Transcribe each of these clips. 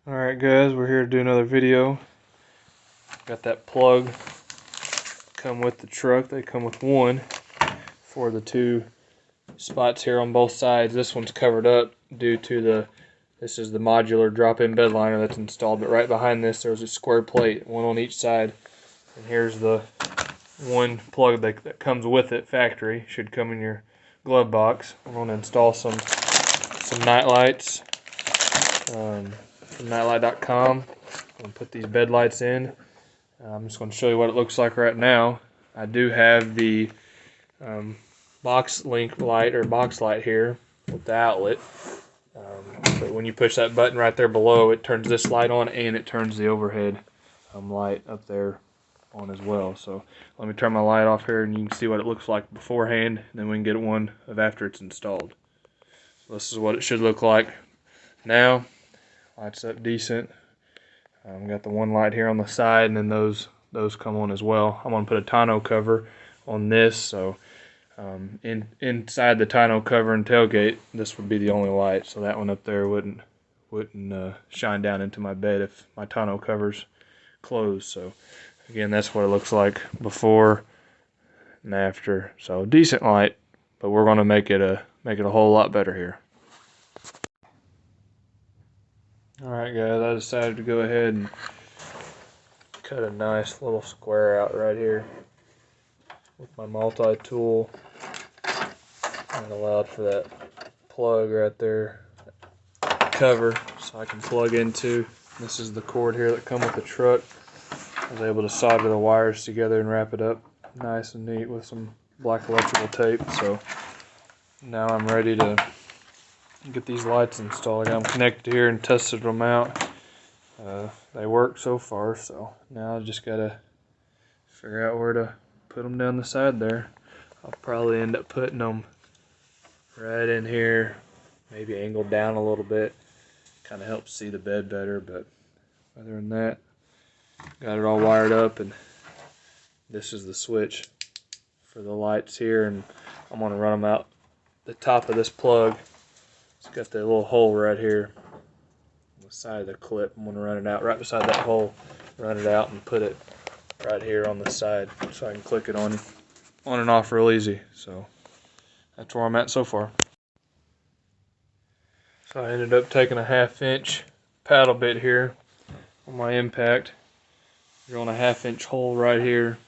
Alright guys, we're here to do another video. Got that plug come with the truck. They come with one for the two spots here on both sides. This one's covered up due to this is the modular drop-in bed liner that's installed, but right behind this there's a square plate, one on each side. And here's the one plug that comes with it, factory. Should come in your glove box. I'm going to install some night lights from Nilight.com. I'm going to put these bed lights in. I'm just going to show you what it looks like right now. I do have the box link light or box light here with the outlet. But when you push that button right there below, it turns this light on and it turns the overhead light up there on as well. So let me turn my light off here and you can see what it looks like beforehand, and then we can get one of after it's installed. So this is what it should look like now. Lights up decent. Got the one light here on the side, and then those come on as well. I'm gonna put a tonneau cover on this, so inside the tonneau cover and tailgate, this would be the only light. So that one up there wouldn't shine down into my bed if my tonneau cover's closed. So again, that's what it looks like before and after. So decent light, but we're gonna make it a whole lot better here. Alright guys, I decided to go ahead and cut a nice little square out right here with my multi-tool, and allowed for that plug right there, cover, so I can plug into. This is the cord here that come with the truck. I was able to solder the wires together and wrap it up nice and neat with some black electrical tape. So now I'm ready to get these lights installed. I got them connected here and tested them out. They work so far, so now I just gotta figure out where to put them down the side there. I'll probably end up putting them right in here, maybe angled down a little bit, kind of helps see the bed better. But other than that, got it all wired up, and this is the switch for the lights here, and I'm gonna run them out the top of this plug. It's got that little hole right here on the side of the clip. I'm going to run it out right beside that hole, run it out and put it right here on the side so I can click it on and off real easy. So that's where I'm at so far. So I ended up taking a 1/2-inch paddle bit here on my impact, drilling a 1/2-inch hole right here.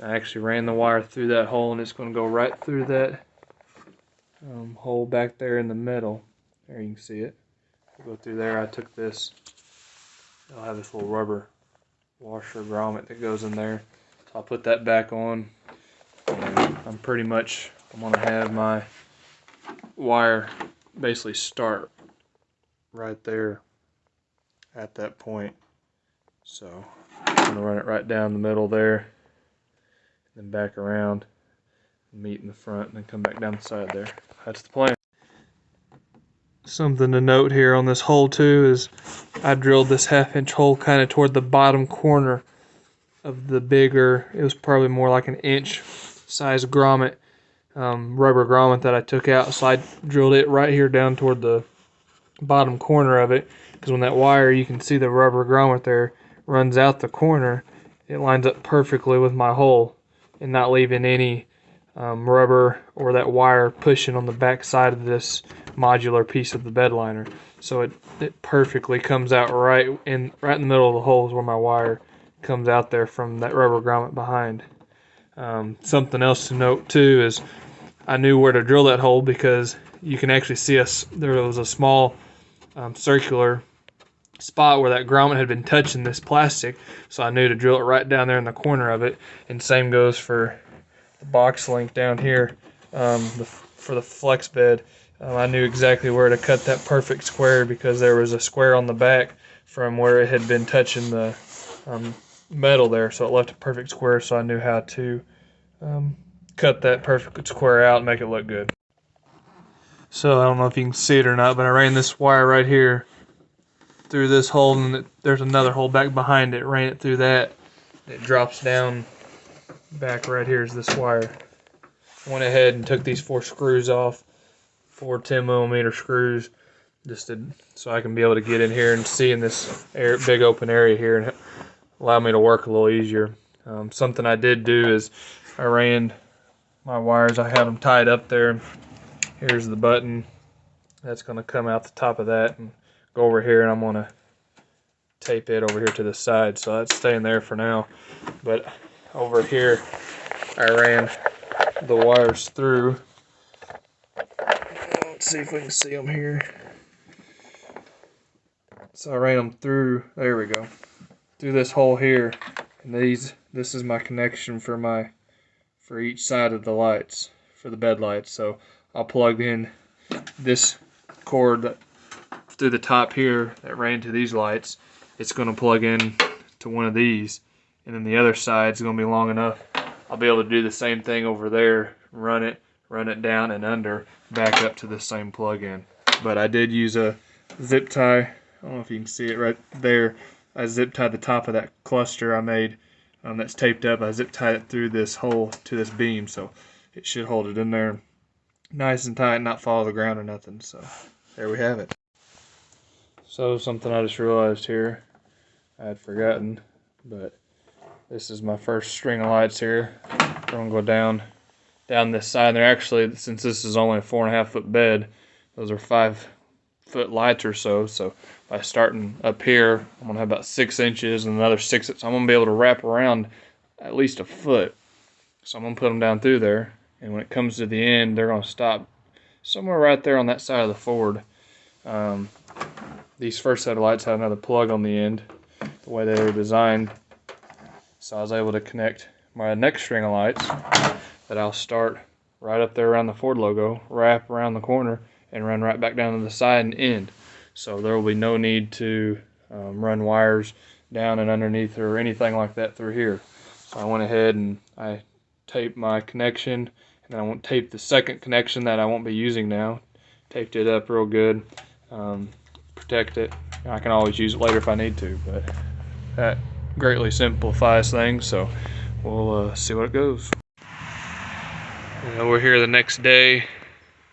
I actually ran the wire through that hole, and it's going to go right through that hole back there in the middle. There you can see it. Go through there. I took this. I'll have this little rubber washer grommet that goes in there. So I'll put that back on. And I'm gonna have my wire basically start right there at that point. So I'm gonna run it right down the middle there, then back around, meet in the front, and then come back down the side there. That's the plan. Something to note here on this hole too is I drilled this 1/2-inch hole kind of toward the bottom corner of the bigger, it was probably more like an inch size grommet, rubber grommet that I took out. So I drilled it right here down toward the bottom corner of it, because when that wire, you can see the rubber grommet there, runs out the corner, it lines up perfectly with my hole and not leaving any rubber or that wire pushing on the back side of this modular piece of the bed liner. So it perfectly comes out right in the middle of the hole is where my wire comes out there from that rubber grommet behind. Something else to note too is I knew where to drill that hole, because you can actually see there was a small circular spot where that grommet had been touching this plastic, so I knew to drill it right down there in the corner of it. And same goes for the box link down here for the flex bed. I knew exactly where to cut that perfect square, because there was a square on the back from where it had been touching the metal there, so it left a perfect square. So I knew how to cut that perfect square out and make it look good. So I don't know if you can see it or not, but I ran this wire right here through this hole, and there's another hole back behind it. Ran it through that. It drops down back right here is this wire. Went ahead and took these 4 screws off, 4 10mm screws, just so I can be able to get in here and see in this big open area here and allow me to work a little easier. Something I did do is I ran my wires, I had them tied up there. Here's the button that's going to come out the top of that and go over here, and I'm going to tape it over here to the side, so that's staying there for now. But over here I ran the wires through. Let's see if we can see them here. So I ran them through, there we go, through this hole here, and this is my connection for each side of the lights, for the bed lights. So I'll plug in this cord through the top here that ran to these lights. It's going to plug in to one of these, and then the other side is going to be long enough. I'll be able to do the same thing over there, run it down and under, back up to the same plug-in. But I did use a zip tie. I don't know if you can see it right there. I zip tied the top of that cluster I made that's taped up. I zip tied it through this hole to this beam, so it should hold it in there nice and tight, not fall to the ground or nothing. So there we have it. So something I just realized here, I had forgotten, but this is my first string of lights here. We're gonna go down this side. They're actually, since this is only a 4.5 foot bed, those are 5 foot lights or so. So by starting up here, I'm gonna have about 6 inches and another 6. So I'm gonna be able to wrap around at least a foot. So I'm gonna put them down through there, and when it comes to the end, they're gonna stop somewhere right there on that side of the Ford. These first set of lights had another plug on the end, the way they were designed. So I was able to connect my next string of lights that I'll start right up there around the Ford logo, wrap around the corner, and run right back down to the side and end. So there will be no need to run wires down and underneath or anything like that through here. So I went ahead and I taped my connection, and I won't tape the second connection that I won't be using now. Taped it up real good, protect it. I can always use it later if I need to, but that greatly simplifies things. So we'll see what it goes. We're here the next day.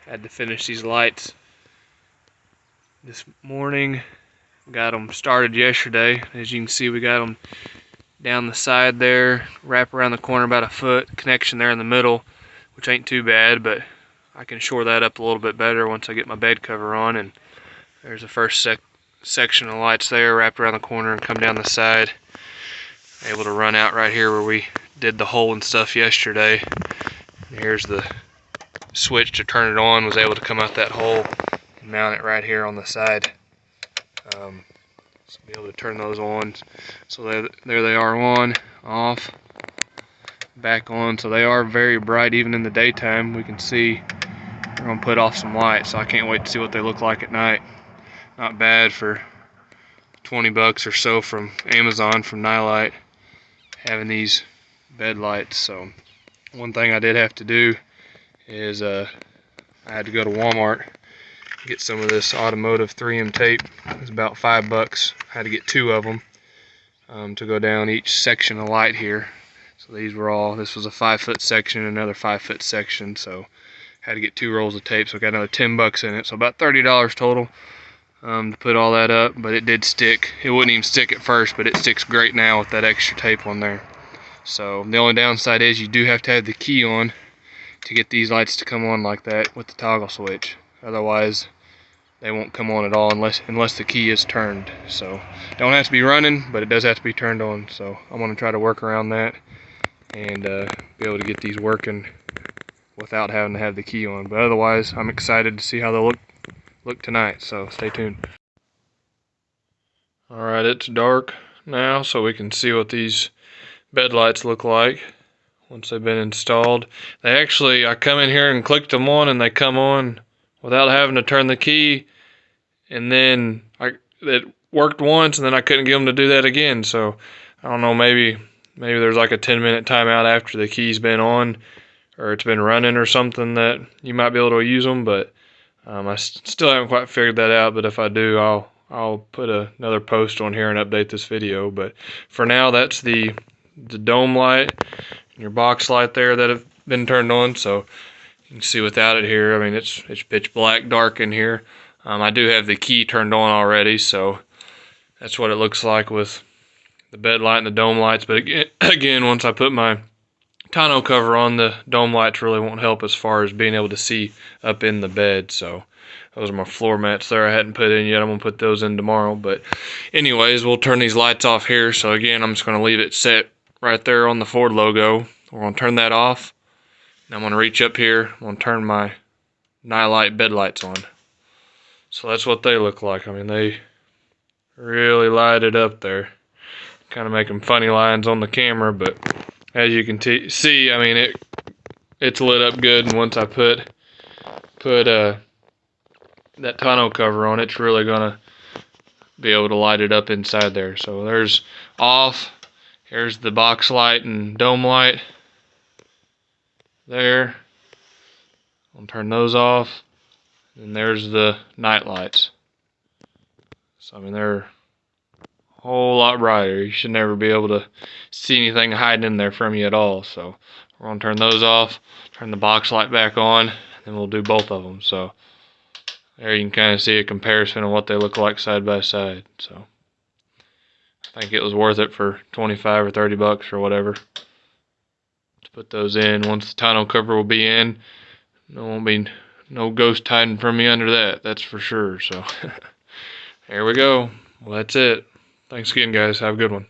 Had to finish these lights this morning. Got them started yesterday. As you can see, we got them down the side there, wrap around the corner about a foot, connection there in the middle, which ain't too bad, but I can shore that up a little bit better once I get my bed cover on. And there's the first section of lights there, wrapped around the corner and come down the side. Able to run out right here where we did the hole and stuff yesterday. And here's the switch to turn it on. Was able to come out that hole and mount it right here on the side. So be able to turn those on. So there they are, on, off, back on. So they are very bright even in the daytime. We can see we're gonna put off some light, so I can't wait to see what they look like at night. Not bad for 20 bucks or so from Amazon, from Nilight, having these bed lights. So one thing I did have to do is I had to go to Walmart, get some of this automotive 3M tape. It's about 5 bucks. I had to get 2 of them to go down each section of light here. So these were all, this was a 5 foot section, another 5 foot section. So had to get 2 rolls of tape, so I got another 10 bucks in it. So about $30 total to put all that up, but it did stick. It wouldn't even stick at first, but it sticks great now with that extra tape on there. So the only downside is you do have to have the key on to get these lights to come on like that with the toggle switch. Otherwise, they won't come on at all unless the key is turned. So don't have to be running, but it does have to be turned on. So I'm gonna try to work around that and be able to get these working without having to have the key on. But otherwise, I'm excited to see how they'll look tonight. So stay tuned. All right, it's dark now, so we can see what these bed lights look like once they've been installed. I come in here and clicked them on, and they come on without having to turn the key, and then it worked once, and then I couldn't get them to do that again. So I don't know, maybe there's like a 10-minute timeout after the key's been on, or it's been running or something, that you might be able to use them. But I still haven't quite figured that out. But if I do, I'll put another post on here and update this video. But for now, that's the dome light and your box light there that have been turned on. So you can see without it here, I mean, it's pitch black dark in here. I do have the key turned on already, so that's what it looks like with the bed light and the dome lights. But again, once I put my tonneau cover on, the dome lights really won't help as far as being able to see up in the bed. So those are my floor mats there I hadn't put in yet. I'm going to put those in tomorrow. But anyways, we'll turn these lights off here. So again, I'm just going to leave it set right there on the Ford logo. We're going to turn that off. And I'm going to reach up here. I'm going to turn my Nilight bed lights on. So that's what they look like. I mean, they really light it up there. Kind of making funny lines on the camera, but as you can see, I mean, it's lit up good. And once I put that tonneau cover on, it's really gonna be able to light it up inside there. So there's off. Here's the box light and dome light there. I'll turn those off. And there's the night lights. So I mean, they're a whole lot brighter. You should never be able to see anything hiding in there from you at all. So we're gonna turn those off, turn the box light back on, and then we'll do both of them. So there you can kind of see a comparison of what they look like side by side. So I think it was worth it for 25 or 30 bucks or whatever to put those in. Once the tonneau cover will be in, there won't be no ghost hiding from me under that, that's for sure. So there we go. Well, that's it. Thanks again, guys. Have a good one.